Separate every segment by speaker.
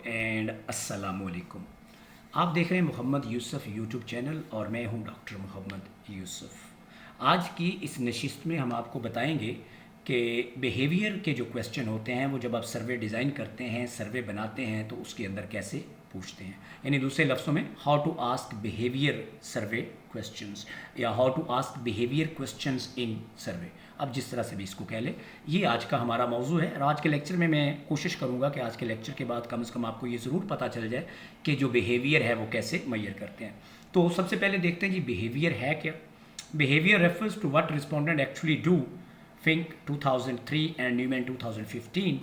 Speaker 1: And अस्सलामुअलैकुम। आप देख रहे हैं मोहम्मद यूसुफ यूट्यूब चैनल और मैं हूं डॉक्टर मोहम्मद यूसुफ। आज की इस नशिस्त में हम आपको बताएंगे कि बिहेवियर के जो क्वेश्चन होते हैं वो जब आप सर्वे डिज़ाइन करते हैं, सर्वे बनाते हैं तो उसके अंदर कैसे पूछते हैं, यानी दूसरे लफ्ज़ों में how to ask behaviour survey questions या how to ask behaviour questions in survey. अब जिस तरह से भी इसको कह ले, ये आज का हमारा मौजू है और आज के लेक्चर में मैं कोशिश करूंगा कि आज के लेक्चर के बाद कम से कम आपको ये ज़रूर पता चल जाए कि जो बिहेवियर है वो कैसे मेजर करते हैं। तो सबसे पहले देखते हैं जी बिहेवियर है क्या। Behaviour refers to what respondent actually do, Fink 2003 and Newman 2015।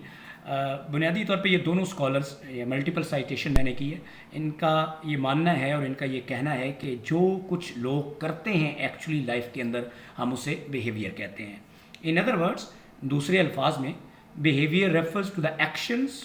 Speaker 1: बुनियादी तौर पे ये दोनों स्कॉलर्स, ये मल्टीपल साइटेशन मैंने की है, इनका ये मानना है और इनका ये कहना है कि जो कुछ लोग करते हैं एक्चुअली लाइफ के अंदर हम उसे बिहेवियर कहते हैं। इन अदर वर्ड्स, दूसरे अल्फाज में, behaviour refers to the actions,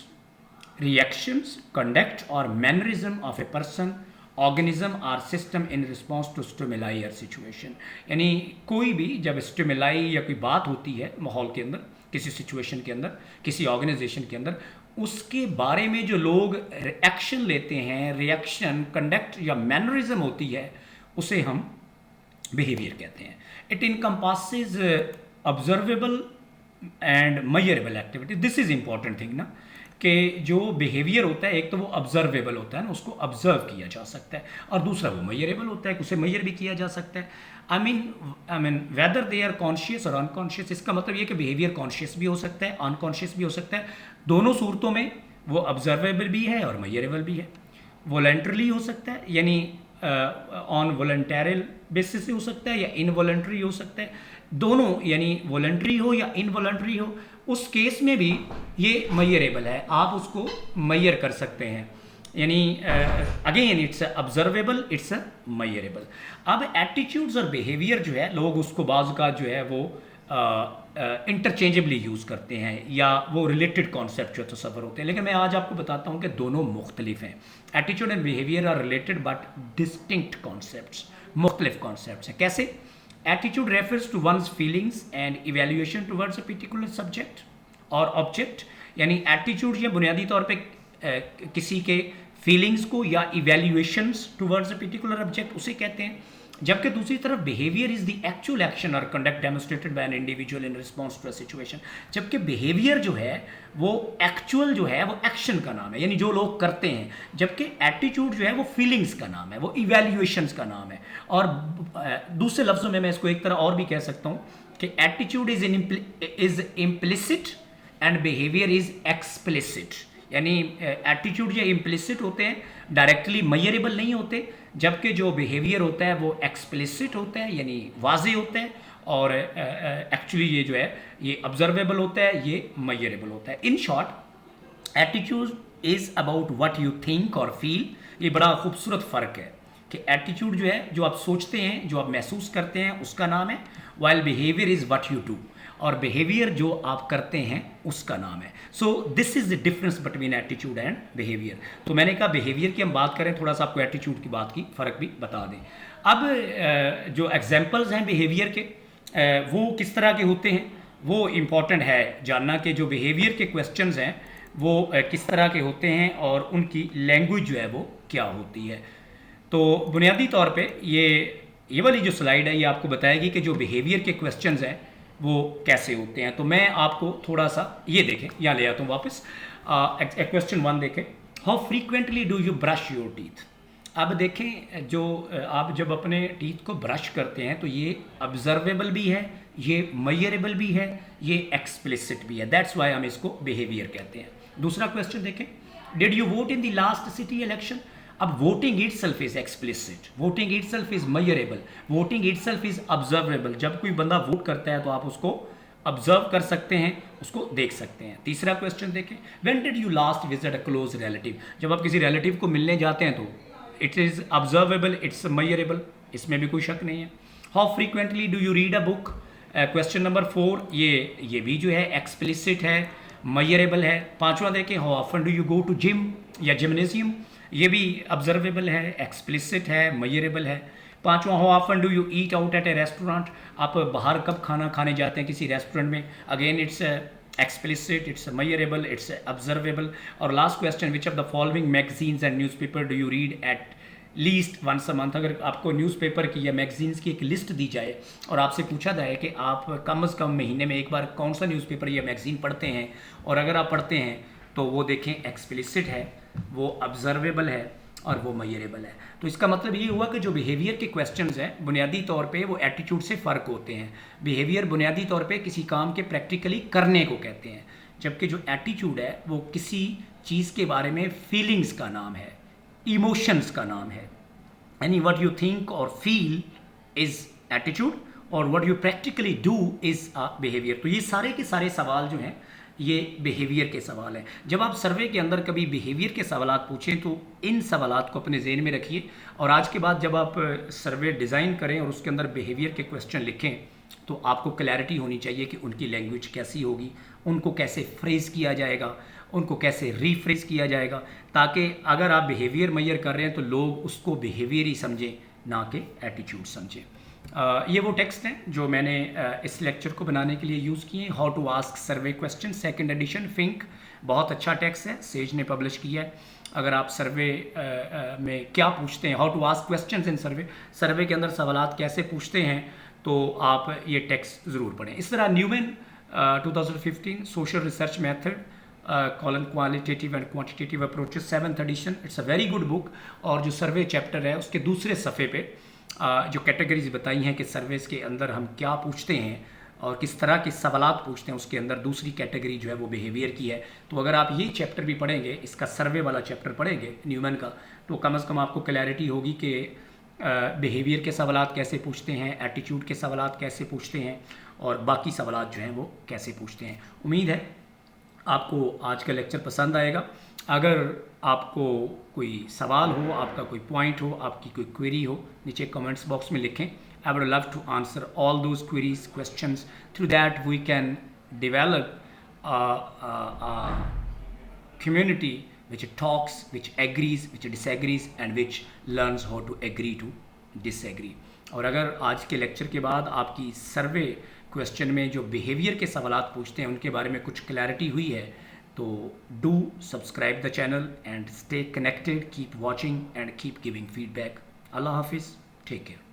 Speaker 1: reactions, conduct और mannerism of a person, organism or system in response to stimuli और सिचुएशन। यानी कोई भी जब स्टिमुलाई या कोई बात होती है माहौल के अंदर, किसी सिचुएशन के अंदर, किसी ऑर्गेनाइजेशन के अंदर, उसके बारे में जो लोग एक्शन लेते हैं, रिएक्शन, कंडक्ट या मैनरिज्म होती है, उसे हम बिहेवियर कहते हैं। It encompasses observable and measurable activity. This is important thing ना, कि जो बिहेवियर होता है एक तो वो ऑब्जर्वेबल होता है ना, उसको ऑब्जर्व किया जा सकता है, और दूसरा वो मेजरेबल होता है कि उसे मेजर भी किया जा सकता है। I mean whether they are conscious और अनकॉन्शियस। इसका मतलब ये कि बिहेवियर कॉन्शियस भी हो सकता है, अनकॉन्शियस भी हो सकता है। दोनों सूरतों में वो ऑब्जर्वेबल भी है और मेजरेबल भी है। वॉलंटरली हो सकता है, यानी ऑन वॉलंटरल बेसिस से हो सकता है, या इनवॉलंटरी हो सकता है। दोनों, यानी वॉलंटरी हो या इनवॉलंटरी हो, उस केस में भी ये मेजरेबल है, आप उसको मेजर कर सकते हैं। यानी again it's observable, it's measurable. अब एटीट्यूड्स और बिहेवियर जो है, लोग उसको बाज़ का जो है वो इंटरचेंजेबली यूज़ करते हैं, या वो रिलेटेड कॉन्सेप्ट जो तस्वर होते हैं, लेकिन मैं आज आपको बताता हूँ कि दोनों मुख्तलिफ हैं। Attitude and behaviour are related but distinct concepts, मुख्तलिफ कॉन्सेप्ट्स हैं। कैसे? Attitude refers to one's feelings and evaluation towards a particular subject और ऑब्जेक्ट। यानी एटीट्यूड ये बुनियादी तौर पे किसी के फीलिंग्स को या evaluations towards a particular object उसे कहते हैं, जबकि दूसरी तरफ behaviour is the actual action और conduct demonstrated by an individual in response to a situation. जबकि बिहेवियर जो है वो एक्चुअल जो है वो एक्शन का नाम है, यानी जो लोग करते हैं, जबकि एटीट्यूड जो है वो फीलिंग्स का नाम है, वो इवेल्युएशंस का नाम है। और दूसरे लफ्ज़ों में मैं इसको एक तरह और भी कह सकता हूँ कि attitude is implicit and behaviour is explicit. यानी एटीट्यूड जो इम्प्लिसिट होते हैं, डायरेक्टली मेजरेबल नहीं होते, जबकि जो बिहेवियर होता है वो एक्सप्लिसिट होता है, यानी वाजे होता है, और एक्चुअली ये जो है ये ऑब्जर्वेबल होता है, ये मेजरेबल होता है। In short, attitude is about what you think और फील। ये बड़ा खूबसूरत फ़र्क है कि एटीट्यूड जो है जो आप सोचते हैं, जो आप महसूस करते हैं, उसका नाम है, while behaviour is what you do, और बिहेवियर जो आप करते हैं उसका नाम है। So this is the difference between attitude and behaviour. तो मैंने कहा बिहेवियर की हम बात करें, थोड़ा सा आपको एटीट्यूड की बात की फ़र्क भी बता दें। अब जो एग्जांपल्स हैं बिहेवियर के, वो किस तरह के होते हैं, वो इम्पॉर्टेंट है जानना कि जो बिहेवियर के क्वेश्चंस हैं वो किस तरह के होते हैं और उनकी लैंग्वेज जो है वो क्या होती है। तो बुनियादी तौर पे ये वाली जो स्लाइड है ये आपको बताएगी कि जो बिहेवियर के क्वेश्चंस हैं वो कैसे होते हैं। तो मैं आपको थोड़ा सा ये देखें, यहाँ ले आता हूँ वापस। क्वेश्चन 1 देखें, how frequently do you brush your teeth. अब देखें, जो आप जब अपने टीथ को ब्रश करते हैं तो ये ऑब्जर्वेबल भी है, ये मेजरेबल भी है, ये एक्सप्लिसिट भी है। दैट्स वाई हम इसको बिहेवियर कहते हैं। दूसरा क्वेश्चन देखें, did you vote in the last city election. अब voting itself is explicit, voting itself is measurable, voting itself is observable. जब कोई बंदा वोट करता है तो आप उसको ऑब्जर्व कर सकते हैं, उसको देख सकते हैं। तीसरा क्वेश्चन देखें, when did you last visit a close relative. जब आप किसी रिलेटिव को मिलने जाते हैं तो it is observable, it's measurable, इसमें भी कोई शक नहीं है। How frequently do you read a book. Question number 4, ये भी जो है एक्सप्लिसिट है, मेजरेबल है। पांचवा देखें, how often do you go to gym या जिमनेजियम। ये भी ऑब्जर्वेबल है, एक्सप्लिसिट है, मेजरेबल है। पांचवा, how often do you eat out at a restaurant. आप बाहर कब खाना खाने जाते हैं किसी रेस्टोरेंट में। Again it's explicit, it's measurable, it's observable. और last question, which of the following magazines and newspaper do you read at least once a month. अगर आपको न्यूज़पेपर की या मैगजीन्स की एक लिस्ट दी जाए और आपसे पूछा जाए कि आप कम से कम महीने में एक बार कौन सा न्यूज़पेपर या मैगजीन पढ़ते हैं, और अगर आप पढ़ते हैं तो वो देखें एक्सप्लिसिट है, वो ऑब्जर्वेबल है और वो मेजरेबल है। तो इसका मतलब ये हुआ कि जो बिहेवियर के क्वेश्चंस हैं बुनियादी तौर पे वो एटीट्यूड से फ़र्क होते हैं। बिहेवियर बुनियादी तौर पे किसी काम के प्रैक्टिकली करने को कहते हैं, जबकि जो एटीट्यूड है वो किसी चीज़ के बारे में फीलिंग्स का नाम है, इमोशंस का नाम है। यानी व्हाट यू थिंक और फील इज़ एटीट्यूड और what you practically do is a behaviour. तो ये सारे के सारे सवाल जो हैं ये बिहेवियर के सवाल हैं। जब आप सर्वे के अंदर कभी बिहेवियर के सवालात पूछें तो इन सवालात को अपने ज़हन में रखिए, और आज के बाद जब आप सर्वे डिज़ाइन करें और उसके अंदर बिहेवियर के क्वेश्चन लिखें तो आपको क्लैरिटी होनी चाहिए कि उनकी लैंग्वेज कैसी होगी, उनको कैसे फ्रेज़ किया जाएगा, उनको कैसे रीफ्रेज किया जाएगा, ताकि अगर आप बिहेवियर मेजर कर रहे हैं तो लोग उसको बिहेवियर ही समझें, ना कि एटीट्यूड समझें। ये वो टेक्स्ट हैं जो मैंने इस लेक्चर को बनाने के लिए यूज़ किए हैं। How to ask survey question, second edition, Fink, बहुत अच्छा टेक्स्ट है, सेज ने पब्लिश किया है। अगर आप सर्वे में क्या पूछते हैं, how to ask questions in survey, survey के अंदर सवालात कैसे पूछते हैं, तो आप ये टेक्स्ट ज़रूर पढ़ें। इस तरह Newman 2015 social research method colon qualitative and quantitative approaches, 7th edition, it's a very good book. और जो सर्वे चैप्टर है उसके दूसरे सफ़े पे जो कैटेगरीज बताई हैं कि सर्वेस के अंदर हम क्या पूछते हैं और किस तरह के सवालात पूछते हैं, उसके अंदर दूसरी कैटेगरी जो है वो बिहेवियर की है। तो अगर आप ये चैप्टर भी पढ़ेंगे, इसका सर्वे वाला चैप्टर पढ़ेंगे न्यूमैन का, तो कम से कम आपको क्लैरिटी होगी कि बिहेवियर के सवालात कैसे पूछते हैं, एटीट्यूड के सवालात कैसे पूछते हैं और बाकी सवालात जो हैं वो कैसे पूछते हैं। उम्मीद है आपको आज का लेक्चर पसंद आएगा। अगर आपको कोई सवाल हो, आपका कोई पॉइंट हो, आपकी कोई क्वेरी हो, नीचे कमेंट्स बॉक्स में लिखें। I would love to answer all those queries, questions. Through that we can develop community which talks, which agrees, which disagrees and which learns how to agree to disagree। और अगर आज के lecture के बाद आपकी सर्वे question में जो behaviour के सवालात पूछते हैं उनके बारे में कुछ क्लैरिटी हुई है तो do subscribe the channel and stay connected, keep watching and keep giving feedback. अल्लाह हाफिज़, टेक केयर।